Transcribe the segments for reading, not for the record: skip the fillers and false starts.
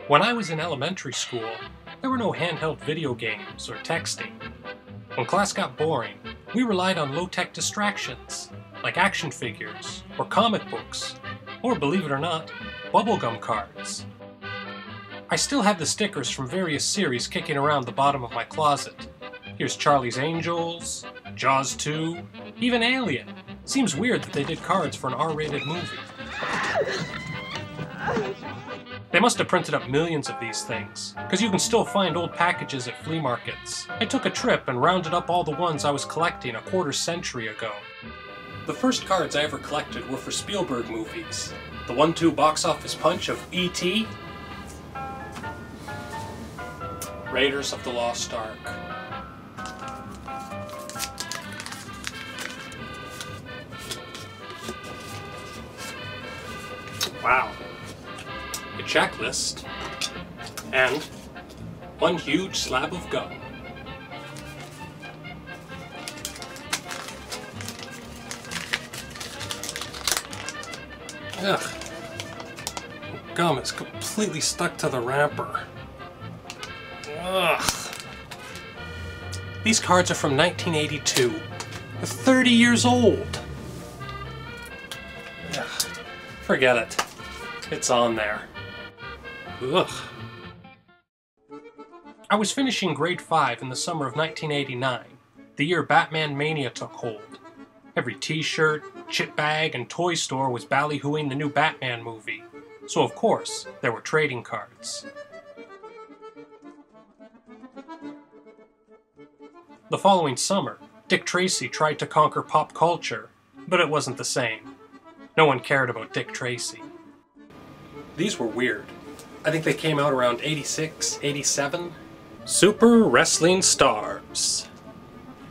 When I was in elementary school, there were no handheld video games or texting. When class got boring, we relied on low-tech distractions, like action figures, or comic books, or believe it or not, bubblegum cards. I still have the stickers from various series kicking around the bottom of my closet. Here's Charlie's Angels, Jaws 2, even Alien. Seems weird that they did cards for an R-rated movie. They must have printed up millions of these things, because you can still find old packages at flea markets. I took a trip and rounded up all the ones I was collecting a quarter-century ago. The first cards I ever collected were for Spielberg movies. The 1-2 box office punch of E.T., Raiders of the Lost Ark. Wow. A checklist. And one huge slab of gum. Ugh. Gum is completely stuck to the wrapper. Ugh. These cards are from 1982. They're 30 years old. Ugh. Forget it. It's on there. Ugh. I was finishing grade 5 in the summer of 1989, the year Batman Mania took hold. Every t-shirt, chip bag, and toy store was ballyhooing the new Batman movie, so of course, there were trading cards. The following summer, Dick Tracy tried to conquer pop culture, but it wasn't the same. No one cared about Dick Tracy. These were weird. I think they came out around 86, 87. Super Wrestling Stars.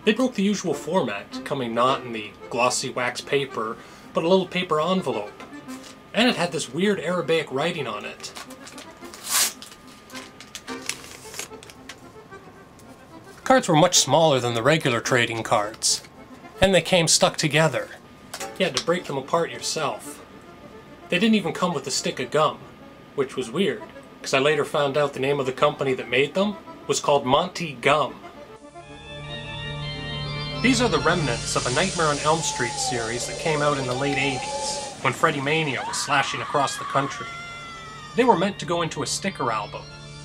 They broke the usual format, coming not in the glossy wax paper, but a little paper envelope. And it had this weird Arabic writing on it. The cards were much smaller than the regular trading cards, and they came stuck together. You had to break them apart yourself. They didn't even come with a stick of gum, which was weird, because I later found out the name of the company that made them was called Monty Gum. These are the remnants of a Nightmare on Elm Street series that came out in the late 80s, when Freddy Mania was slashing across the country. They were meant to go into a sticker album,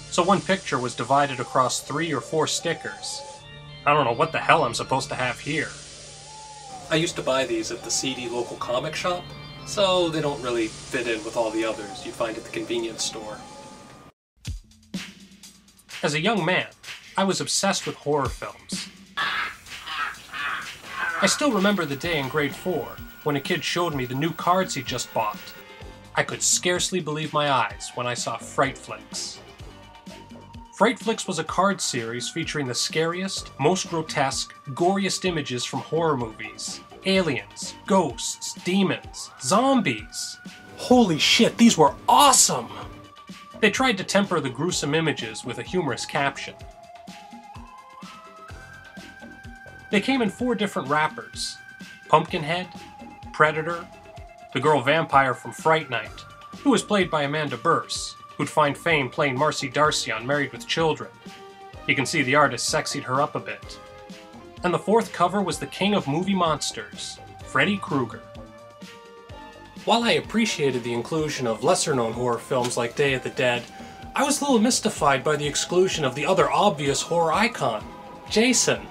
so one picture was divided across 3 or 4 stickers. I don't know what the hell I'm supposed to have here. I used to buy these at the seedy local comic shop, so they don't really fit in with all the others you'd find at the convenience store. As a young man, I was obsessed with horror films. I still remember the day in grade 4 when a kid showed me the new cards he just bought. I could scarcely believe my eyes when I saw Fright Flicks. Fright Flicks was a card series featuring the scariest, most grotesque, goriest images from horror movies. Aliens, ghosts, demons, zombies. Holy shit, these were awesome! They tried to temper the gruesome images with a humorous caption. They came in 4 different wrappers: Pumpkinhead, Predator, the girl vampire from Fright Night, who was played by Amanda Bearse, who'd find fame playing Marcy Darcy on Married with Children. You can see the artist sexied her up a bit. And the 4th cover was the king of movie monsters, Freddy Krueger. While I appreciated the inclusion of lesser-known horror films like Day of the Dead, I was a little mystified by the exclusion of the other obvious horror icon, Jason.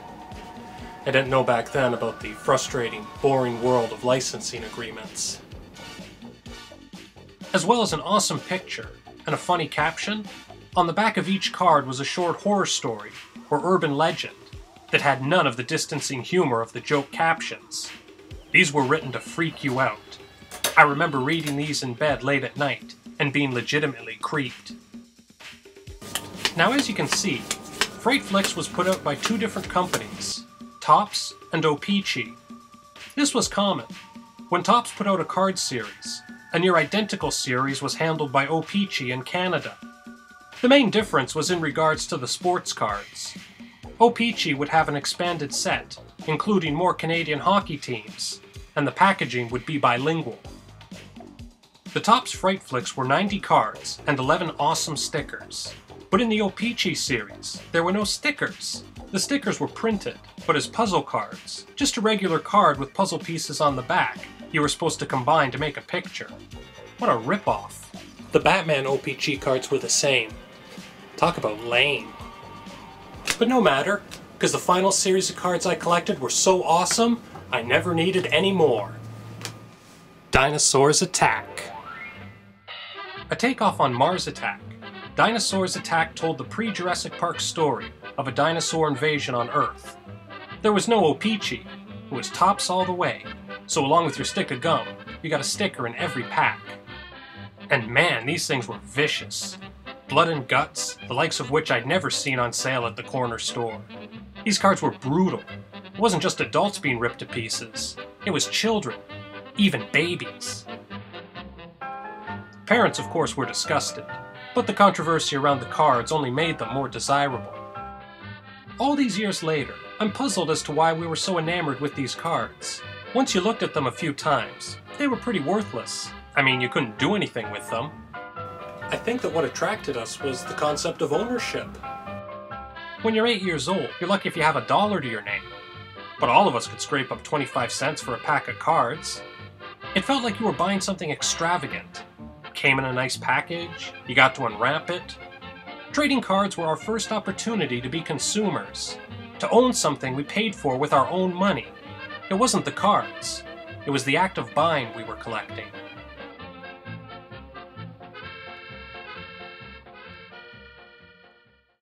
I didn't know back then about the frustrating, boring world of licensing agreements. As well as an awesome picture and a funny caption, on the back of each card was a short horror story or urban legend that had none of the distancing humor of the joke captions. These were written to freak you out. I remember reading these in bed late at night and being legitimately creeped. Now, as you can see, Fright Flicks was put out by 2 different companies, Topps and O-Pee-Chee. This was common. When Topps put out a card series, a near-identical series was handled by O-Pee-Chee in Canada. The main difference was in regards to the sports cards. O-Pee-Chee would have an expanded set, including more Canadian hockey teams, and the packaging would be bilingual. The Topps Fright Flicks were 90 cards and 11 awesome stickers. But in the O-Pee-Chee series, there were no stickers. The stickers were printed, but as puzzle cards. Just a regular card with puzzle pieces on the back you were supposed to combine to make a picture. What a ripoff. The Batman O-Pee-Chee cards were the same. Talk about lame. But no matter, because the final series of cards I collected were so awesome, I never needed any more. Dinosaurs Attack. A takeoff on Mars Attack, Dinosaurs Attack told the pre-Jurassic Park story of a dinosaur invasion on Earth. There was no O-Pee-Chee, it was Topps all the way, so along with your stick of gum, you got a sticker in every pack. And man, these things were vicious. Blood and guts, the likes of which I'd never seen on sale at the corner store. These cards were brutal. It wasn't just adults being ripped to pieces, it was children, even babies. Parents, of course, were disgusted, but the controversy around the cards only made them more desirable. All these years later, I'm puzzled as to why we were so enamored with these cards. Once you looked at them a few times, they were pretty worthless. I mean, you couldn't do anything with them. I think that what attracted us was the concept of ownership. When you're 8 years old, you're lucky if you have $1 to your name. But all of us could scrape up 25 cents for a pack of cards. It felt like you were buying something extravagant. It came in a nice package, you got to unwrap it. Trading cards were our first opportunity to be consumers, to own something we paid for with our own money. It wasn't the cards, it was the act of buying we were collecting.